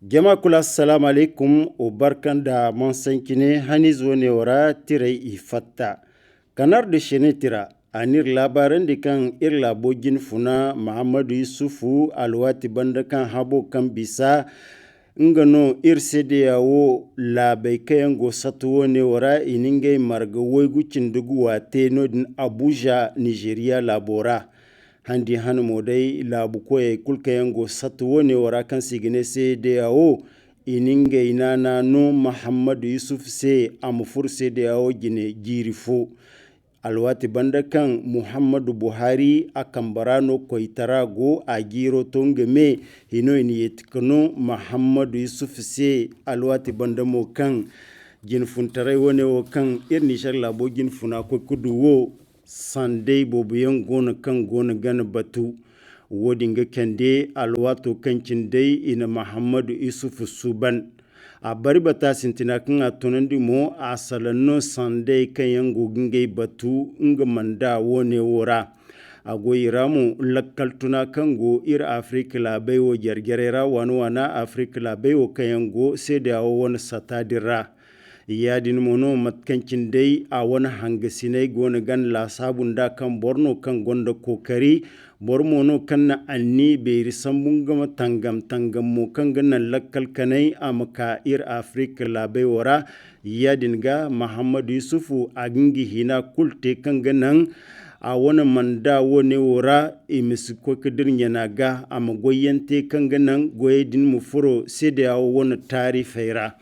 Jama kula assalamu alaikum o barkan da mon sankine hani zo ne wara tirai ifatta. Kanar da shene tira anir labaran da kan ir labogin funa Muhammadu Yusufu alwati banda kan habo kan bisa ngano ir sede yawo labai kayan go satuwo ne wara iningai marga woygu cindugu wate no din Abuja Nigeria labora. Handi hanu modai labu koye kulka yango satuwo ne wara kan sigine se de yawo ininga inana no Muhammadu Yusuf se amufur se de yawo gine jirifo alwati banda kan Muhammadu Buhari akambarano koitarago agiro tongeme hino ini yetikano Muhammadu Yusuf se alwati banda mo kan jinfuntarai wone wo kan irnishar labo jinfuna ko kuduwo sandai bobuyan gona kan gona gana batu wodinga kende alwato kancin dai ina Muhammadu Isufu Suban a bari bata sintina kan a tonandi mo a salanno sandai kan yango gingai batu nga manda wone wora a goyiramu lakkaltuna kango ir Afrika labai wo gergerera wana Afrika labai wo kan yango sai da wani satadira yadin mono matkancin dai a wani hangasinai gona gan la sabunda kan borno kan gonda kokari bormono kan na anni beri sambun gama tangam mo kan ganan lakkal kanai a maka ir Afrika labai wara yadin ga Muhammadu Yusufu a gingi hina kulte kan ganan a wani manda wani wara imisi kwakadir yana ga a magoyante kan ganan goyedin mufuro sai da yawo wani tarifaira.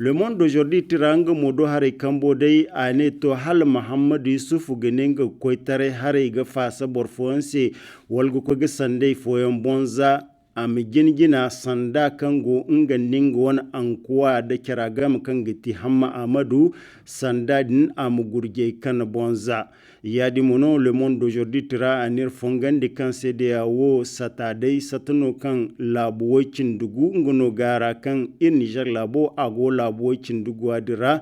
Le monde d'aujourd'hui tiranga modo hare kambo dai ane to hal Muhammadu Yusufu genenga koitare hare ga fasa borfonse walgo ko ga sandai foyon bonza am gina sanda kango nga ninga wan ankuwa da kiragam kanga ti hamma Amadu sanda din am gurje kan bonza yadi mono le monde d'aujourd'hui tira anir fongande kan CEDEAO satadai satano kan labo cindugu ngono gara kan in Niger labo ago labo cindugu adira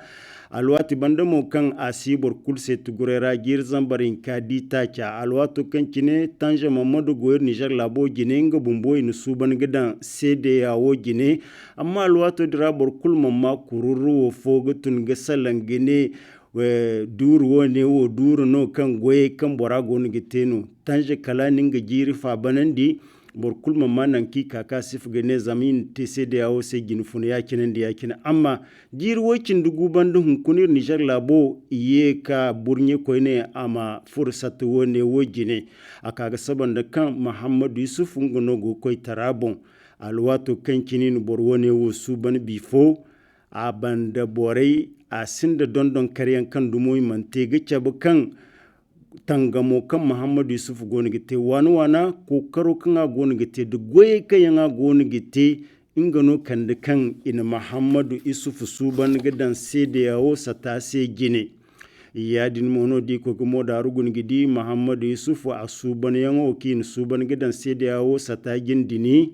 alwati bandamo kan asibor kulse tugurera girzan barin kadita cha alwato kan kine tanja Mamadu goyer Niger labo gine nga bumboy nu suban gidan CEDEAO gine amma alwato dira bor kulma ma kururu fogatun gasalan gine duru wone wo duru no kan goye kan borago ni giteno tanje kala ninga jiri fa banandi bor kulma manan ki kaka sif gane zamin TCDAO se ginfuna yakinen da yakina amma jiri wocin dugu bandu hunkunir Niger labo iye ka burnye koyne ama fursatu wone wojine akaga sabanda kan Muhammadu Yusuf ngono go koy tarabon alwato kan kinin bor wone wo suban bifo abanda borai a sinda dondon karyan kan dumoyi mante gace kan tangamo kan Muhammadu Yusuf goni gite wana kokaro kan a goni gite da goye kayan a goni gite ingano kan da kan ina Muhammadu Yusuf Suban gidan CEDEAO sata se gine yadin mono di ko gumo da rugun gidi Muhammadu Yusuf a Suban yango kin Suban gidan CEDEAO sata gindini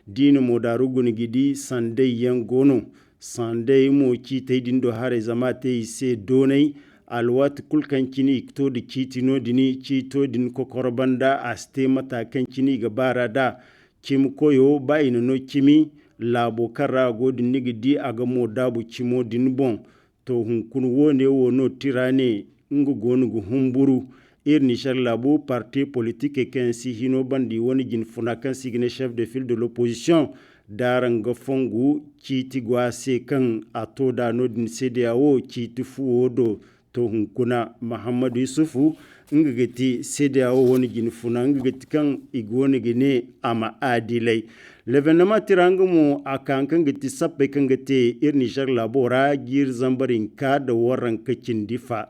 dina mo da rugun gidi sandai yangono sandai mo ki taidin do hare zama te se donai alwat kulkan kini to da kitino dini to din kokorbanda aste mata kan kini ga barada kim koyo bayino no kimi labo kara godin nigidi aga mo dabu kimo din bon to hun kun wone wono tirane ngu gonu gu humburu irni char labo parti politique kensi hino bandi woni jin funa kan signe chef de file de l'opposition daranga fongu kiti gwase kan ato da nodin CEDEAO kiti fuodo to hunkuna Muhammadu Yusufu ngagati CEDEAO woni gin funa ngagati kan igwoni gine ama adilai l'événement tirangumo akankan gati sappe kan gati irni shar labora gir zambarin ka da waran kacin difa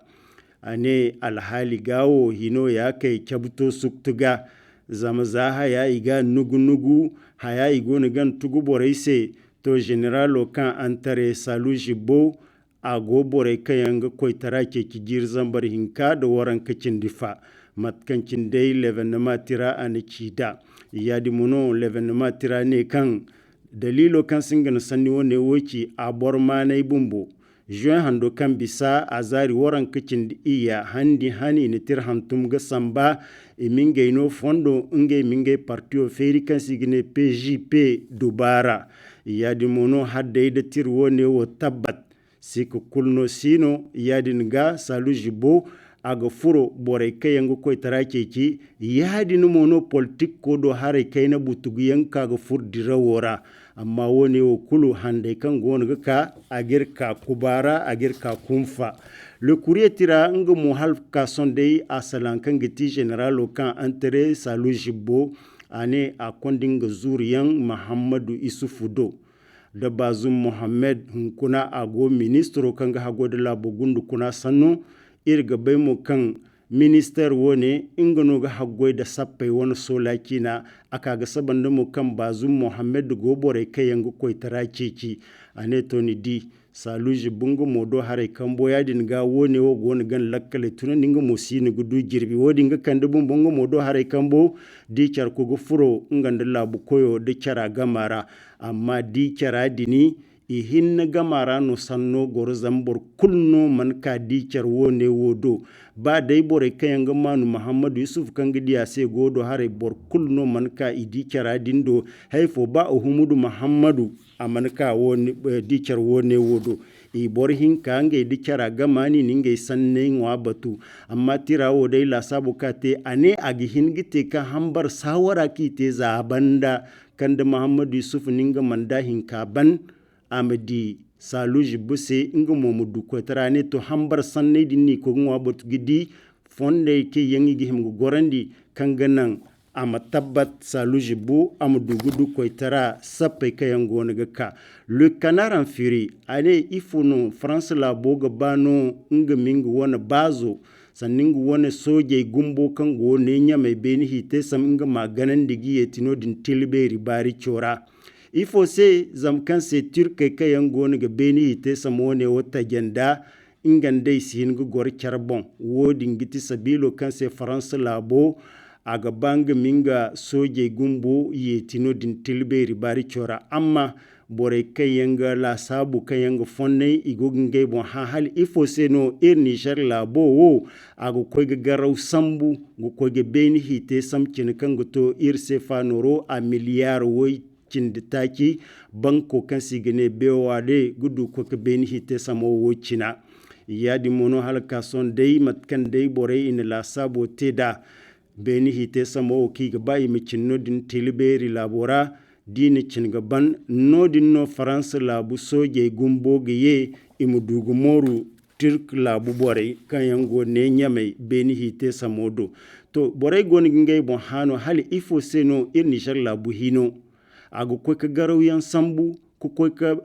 ane alhali gawo hino ya kai kabuto suktuga zama zaha ya iga nugu haya igoni gan tugu borai se to generalo kan antare salu jibbo ago borai kayanga koitara ke kijir zambar hinka da waran kacin difa matkancin dai l'événement tira ani cida yadi mono l'événement tira ne kan dalilo kan singana sanni wone woci a bormanai bumbo juin hando kan bisa azari waran kacin iya handi hani ni tir hantum ga samba mingai no fondo ngai mingai partio feri kan sigine PJP dubara yadin mono hadda da tirwo ne wo tabbat sika kulno sino yadin ga Salu Jibo aga furo bore kayango koy tarakeki yadin mono politik ko do hare kayna butugu yanka ga fur dirawora amma woni wo kulu hande kan gonga ka agir ka kubara agir ka kumfa le courrier tira nga mo halka sondei asalan kan giti general kan entre Salu Jibo ane a kondinga zuriyan Muhammadu Isufu do da Bazum Mohammed kuna ago ministro kan ga hago da labo gundu kuna sannu irga bai mu kan minister wone ingano ga hago da sappe wani solaki na aka ga saban da mu kan Bazum Mohammed gobore kai yango koi tarakeki ane Tony D Salu Jibo modo hare kambo yadin ga wone wo gona gan lakkale tunan dinga musini gudu girbi wodi nga kande bongo modo hare kambo di char ko go furo nganda labu koyo de chara gamara amma di chara dini i hinna gamara no sanno gor zambor kulno man ka di char wone wodo ba dai bore kayanga manu Muhammadu Yusuf kanga diya se godo hare bor kulno man ka i di chara dindo hayfo ba Uhumudu Muhammadu amanka woni di char wone wodo i bor hin kange di chara gamani ninge sanne ngwa batu amma tirawo dai la sabu kate ane agi hingite ka hambar sawara ki te za banda kanda Muhammadu Yusuf ninga manda hin ka ban amadi Salu Jibo se inga momudu ko tarane to hambar sanne dinni ko ngwa batu gidi fonde ke yangi gihim gorandi kanganan ama tabbat Salu Jibo ama dugudu koy tara sappe kayan gona ka le canard en furie ale ifuno France la boga bano nga mingu wona bazo sanningu wona soje gumbo kan go ne nyame beni hite sam nga maganan digi yetino din tilberi bari chora ifo se zam kan se turke kayan gona ga beni hite sam wone wata janda ingande sin go gor charbon wodi ngiti sabilo kan se France la bo aga banga minga soje gumbo yetino din tilberi bari chora amma bore kayanga la sabu kayanga fonne igoginge bon ha hal ifo seno Niger la bo wo ago koyga garaw sambu go koyga beni hite samkin kango to sefa noro a miliyar woy cinditaki banko kan sigene bewade gudu ko ke beni hite samo wo cina yadi mono halka son dai matkan dai bore in la sabo teda beni hite samo ki ga bayi mi cinno din tilberi labora dini cinga ban nodin no France labu soje gumbo geye imudugu moru Turk labu bore kan yango ne nyame beni hite samodo to bore goni ngey bon hano hali ifo seno Niger labu hino agu ko ka garaw yan sambu ko ka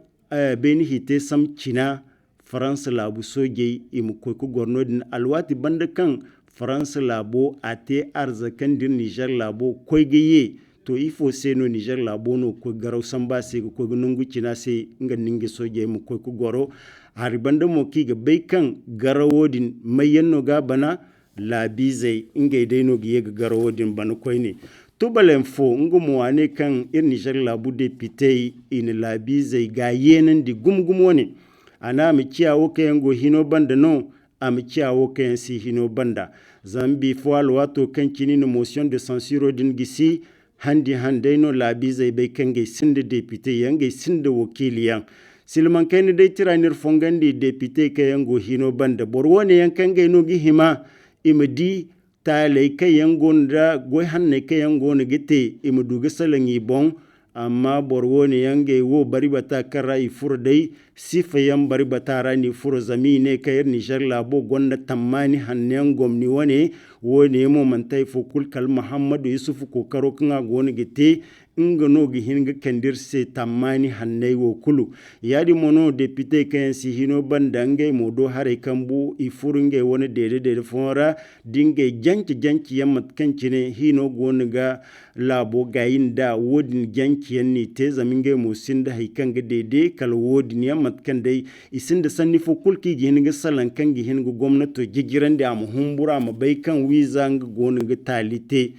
beni hite sam cina France labu soje imu ko gornodin alwati banda kan France labo ate arzakan din Niger labo koygeye to ifo seno Niger labo no ko garaw samba se ko nungu cina se nga ninge soje mu ko goro har banda mo ki ga baykan garawodin mayenno ga bana labizai inga deno giye ga garawodin bana koyne to balen fo ngumo wane kan Niger labo député in labizai ga yenen di gumgum woni ana mi ciawo kayango hino banda no am ciawo kayan si hino banda zambi fo alwato kan kini no motion de censure din gisi handi handeno labi zai bai kange sinde député yange sinde wakiliyan silman kayni dai tiranir fongandi député kayango hino banda borwone yankange no gi hima imadi talai kayango nda goy hanne kayango ne gite imudu gasalangi bon amma borwone yange wo bari bata kara ifur dai sifa yan bari bata rani furo zamine kayar Niger labo gonda tammani hannen gomni wone mo mantai fukul kal Muhammadu Yusuf ko karo kanga goni gite inga no gi hinga kandir se tammani hannai wo kulu yadi mono député kan si hino bandange modo hare kambu ifurunge woni dede fora dinge janci yammat kancine hino goni ga labo gayinda wodin janci yanni te zaminge mo sinda haikanga dede kal wodin yammat kan dai isinda sanni fukul ki gi hinga salan kan gi hinga gwamnato jigirande am humbura ma bai kan wiza nga goni ga talite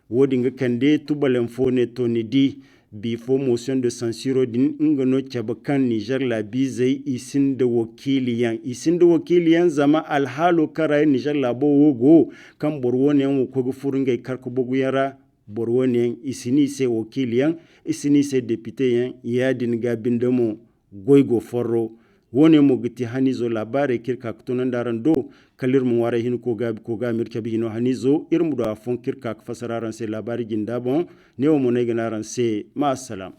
wodi nga kande tubalen fone Tony D bifo motion de censure din ngano chabakan Niger la bizai isinda wakiliyan zama alhalo kara Niger la bo wogo kan borwone yan ko furunga karko bogu yara borwoniyan isini se wakiliyan isini se deputeyan yadin ga bindamo goygo forro wone mo giti hanizo labare kirka tunan daran do kalir mu wara hin ko ga mirka bihino hanizo irmu do afon kirka fasararan se labari gindabon ne o mo ne ganaran se ma salam